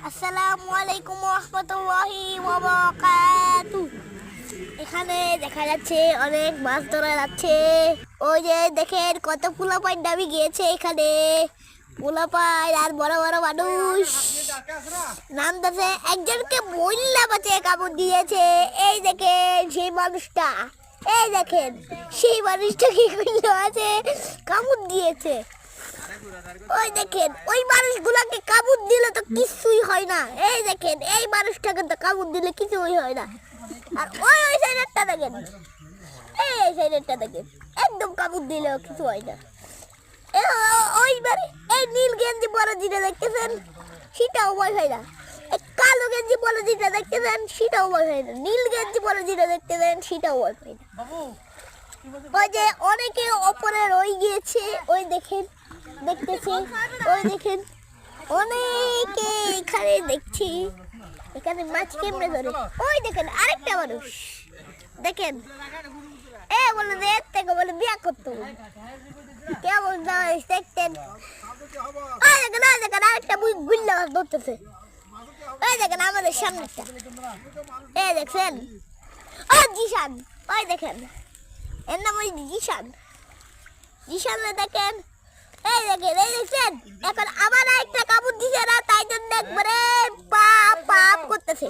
আসসালামু আলাইকুম রহমতুল্লাহি ওয়া বারাকাতুহু। এখানে দেখা যাচ্ছে অনেক মাছ ধরা যাচ্ছে। ওই যে দেখেন কত পোলাপাইন নামি গিয়েছে এখানে। পোলাপাইন আর বড় বড় মানুষ নামতেছে। একজনকে মহিলা বাঁচিয়ে কামড় দিয়েছে। এই দেখেন সেই মানুষটা, এই দেখেন সেই মানুষটা কি করলো আছে, কামড় দিয়েছে। ওই দেখেন ওই মানুষগুলোকে কামড় দিলে তো কিছুই হয় না। এই দেখেন এই মানুষটাকে তো কামড় দিলে কিছুই হয় না। আর ওই ওই সাইডেরটা দেখেন, এই সাইডেরটা দেখেন একদম কামড় দিলেও কিছু হয় না। ওইবার এই নীল গেঞ্জি পরা যেটা দেখতেছেন সেটাও ভয় হয় না। এই কালো গেঞ্জি পরা যেটা দেখতেছেন সেটাও ভয় হয় না। নীল গেঞ্জি পরা যেটা দেখতেছেন সেটাও ভয় হয় না। ওই যে অনেকে ওপরে রয়ে গিয়েছে, ওই দেখেন দেখতেছি, ওই দেখেন অনেকে এখানে দেখছি। এখানে মাছ কেমনে ধরে, ওই দেখেন আরেকটা মানুষ দেখেন, এ বলে যে এর থেকে বলে বিয়া করতো কেমন দেখতেন। ওই দেখেন, ওই দেখেন আরেকটা মুই গুল্লা মাছ ধরতেছে। ওই দেখেন আমাদের সামনেটা, এ দেখছেন ও জিশান, ওই দেখেন এর নাম ওই জিশান। জিশানে দেখেন, এই দেখেন এই দেখছেন এখন আবার একটা কাপড় দিছে না, তাই জন্য একবারে পাপ পাপ করতেছে।